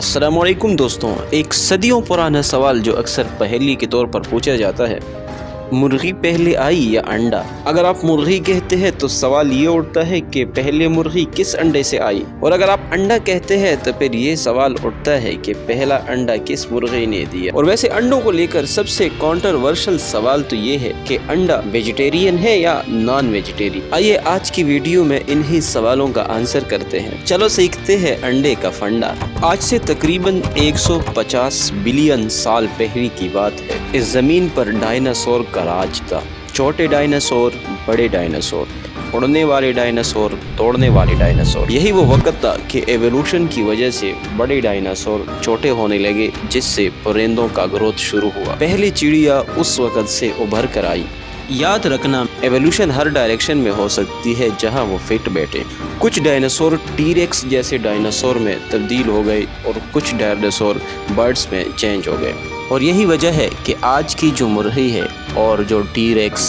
अस्सलाम वालेकुम दोस्तों, एक सदियों पुराना सवाल जो अक्सर पहेली के तौर पर पूछा जाता है, मुर्गी पहले आई या अंडा। अगर आप मुर्गी कहते हैं तो सवाल ये उठता है कि पहले मुर्गी किस अंडे से आई, और अगर आप अंडा कहते हैं तो फिर ये सवाल उठता है कि पहला अंडा किस मुर्गी ने दिया। और वैसे अंडों को लेकर सबसे कॉन्ट्रोवर्शियल सवाल तो ये है कि अंडा वेजिटेरियन है या नॉन वेजिटेरियन। आइए आज की वीडियो में इन्हीं सवालों का आंसर करते हैं। चलो सीखते हैं अंडे का फंडा। आज से तकरीबन 150 बिलियन साल पहले की बात है। इस जमीन पर डायनासोर का राज था। छोटे डायनासोर, बड़े डायनासोर, उड़ने वाले डायनासोर, दौड़ने वाले डायनासोर। यही वो वक्त था कि एवोल्यूशन की वजह से बड़े डायनासोर छोटे होने लगे, जिससे परिंदों का ग्रोथ शुरू हुआ। पहली चिड़िया उस वक्त से उभर कर आई। याद रखना, एवोल्यूशन हर डायरेक्शन में हो सकती है जहां वो फिट बैठे। कुछ डायनासोर टीरेक्स जैसे डायनासोर में तब्दील हो गए और कुछ डायनासोर बर्ड्स में चेंज हो गए। और यही वजह है कि आज की जो मुर्गी है और जो टीरेक्स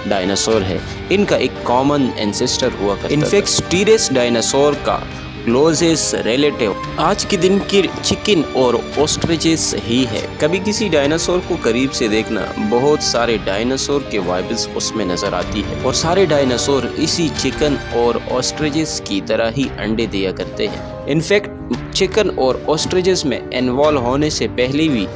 डायनासोर है, इनका एक कॉमन एंसेस्टर हुआ करता था। इनफैक्ट टीरेक्स डायनासोर का क्लोजेस्ट रिलेटिव आज के दिन की चिकन और ऑस्ट्रिचेस ही है। कभी किसी डायनासोर को करीब से देखना, बहुत सारे डायनासोर के वाइब्स उसमें नजर आती है, और सारे डायनासोर इसी चिकन और ऑस्ट्रिचेस की तरह ही अंडे दिया करते हैं। इनफैक्ट चिकन और ऑस्ट्रिचेस में इन्वॉल्व होने से पहले भी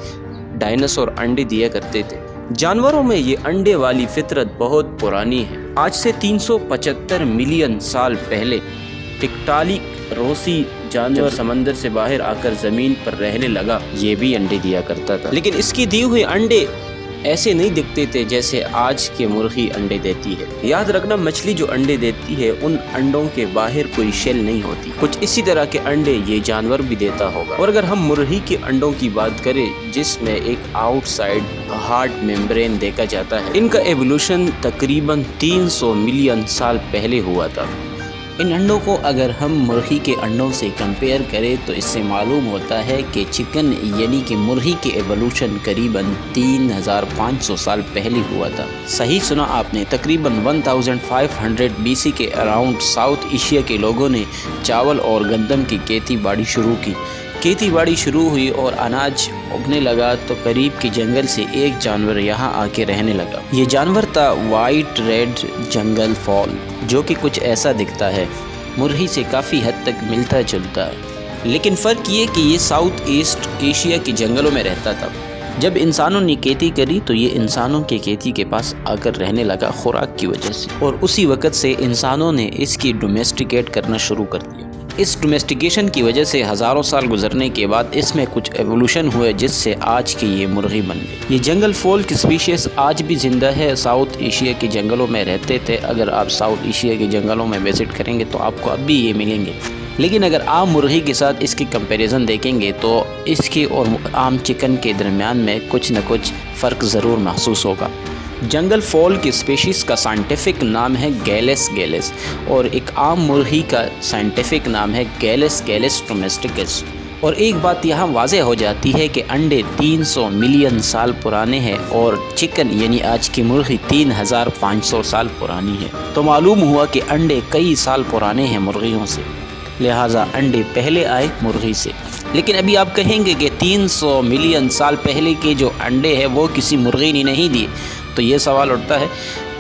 डायनासोर अंडे दिया करते थे। जानवरों में ये अंडे वाली फितरत बहुत पुरानी है। आज से 375 मिलियन साल पहले टिक्टालिक रोसी जानवर समंदर से बाहर आकर जमीन पर रहने लगा। ये भी अंडे दिया करता था, लेकिन इसकी दिए हुए अंडे ऐसे नहीं दिखते थे जैसे आज के मुर्गी अंडे देती है। याद रखना, मछली जो अंडे देती है उन अंडों के बाहर कोई शेल नहीं होती। कुछ इसी तरह के अंडे ये जानवर भी देता होगा। और अगर हम मुर्गी के अंडों की बात करें, जिसमें एक आउटसाइड हार्ड मेम्ब्रेन देखा जाता है, इनका एवोल्यूशन तकरीबन 300 मिलियन साल पहले हुआ था। इन अंडों को अगर हम मुर्गी के अंडों से कंपेयर करें तो इससे मालूम होता है कि चिकन यानी कि मुर्गी के एवोल्यूशन करीबन 3500 साल पहले हुआ था। सही सुना आपने, तकरीबन 1500 BC के अराउंड साउथ एशिया के लोगों ने चावल और गंदम की खेती बाड़ी शुरू की। खेती बाड़ी शुरू हुई और अनाज उगने लगा तो करीब के जंगल से एक जानवर यहाँ आके रहने लगा। ये जानवर था वाइट रेड जंगल फॉल, जो कि कुछ ऐसा दिखता है, मुर्गी से काफ़ी हद तक मिलता जुलता है। लेकिन फ़र्क ये कि ये साउथ ईस्ट एशिया के जंगलों में रहता था। जब इंसानों ने खेती करी तो ये इंसानों के खेती के पास आकर रहने लगा खुराक की वजह से, और उसी वक्त से इंसानों ने इसकी डोमेस्टिकेट करना शुरू कर दिया। इस डोमेस्टिकेशन की वजह से हज़ारों साल गुजरने के बाद इसमें कुछ एवोल्यूशन हुए, जिससे आज की ये मुर्गी बन गई। ये जंगल फॉल की स्पीशीज़ आज भी ज़िंदा है, साउथ एशिया के जंगलों में रहते थे। अगर आप साउथ एशिया के जंगलों में विज़िट करेंगे तो आपको अब भी ये मिलेंगे। लेकिन अगर आम मुर्गी के साथ इसकी कंपैरिजन देखेंगे तो इसके और आम चिकन के दरमियान में कुछ न कुछ फ़र्क ज़रूर महसूस होगा। जंगल फॉल की स्पीशीज़ का साइंटिफिक नाम है गैलेस गैलेस, और एक आम मुर्गी का साइंटिफिक नाम है गैलेस गैलेस डोमेस्टिकस। और एक बात यहाँ वाज़ेह हो जाती है कि अंडे 300 मिलियन साल पुराने हैं और चिकन यानी आज की मुर्गी 3500 साल पुरानी है। तो मालूम हुआ कि अंडे कई साल पुराने हैं मुर्गियों से, लिहाजा अंडे पहले आए मुर्गी से। लेकिन अभी आप कहेंगे कि 300 मिलियन साल पहले के जो अंडे हैं वो किसी मुर्गी ने नहीं दिए, तो ये सवाल उठता है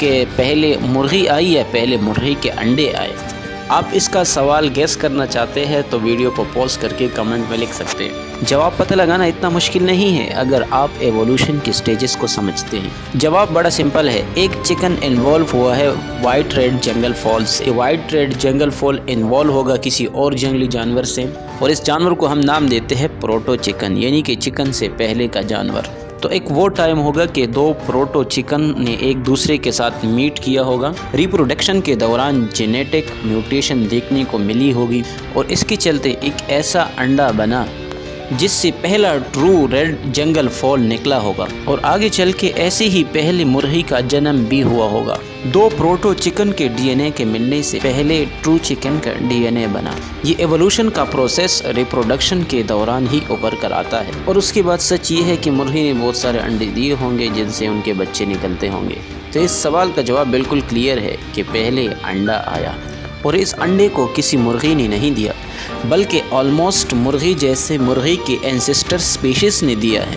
कि पहले मुर्गी आई या पहले मुर्गी के अंडे आए। आप इसका सवाल गैस करना चाहते हैं तो वीडियो को पॉज करके कमेंट में लिख सकते हैं। जवाब पता लगाना इतना मुश्किल नहीं है अगर आप एवोल्यूशन की स्टेजेस को समझते हैं। जवाब बड़ा सिंपल है। एक चिकन इन्वॉल्व हुआ है वाइट रेड जंगल फॉल से। वाइट रेड जंगल फॉल इन्वॉल्व होगा किसी और जंगली जानवर से, और इस जानवर को हम नाम देते हैं प्रोटो चिकन, यानी कि चिकन से पहले का जानवर। तो एक वो टाइम होगा कि दो प्रोटो चिकन ने एक दूसरे के साथ मीट किया होगा। रिप्रोडक्शन के दौरान जेनेटिक म्यूटेशन देखने को मिली होगी, और इसके चलते एक ऐसा अंडा बना जिससे पहला ट्रू रेड जंगल फॉल निकला होगा, और आगे चल के ऐसे ही पहले मुर्गी का जन्म भी हुआ होगा। दो प्रोटो चिकन के डीएनए के मिलने से पहले ट्रू चिकन का डीएनए बना। ये एवोल्यूशन का प्रोसेस रिप्रोडक्शन के दौरान ही उभर कर आता है, और उसके बाद सच ये है कि मुर्गी ने बहुत सारे अंडे दिए होंगे जिनसे उनके बच्चे निकलते होंगे। तो इस सवाल का जवाब बिल्कुल क्लियर है कि पहले अंडा आया, और इस अंडे को किसी मुर्गी ने नहीं दिया, بلکہ آلموسٹ مرغی جیسے مرغی کے اینسیسٹر اسپیشیز نے دیا ہے۔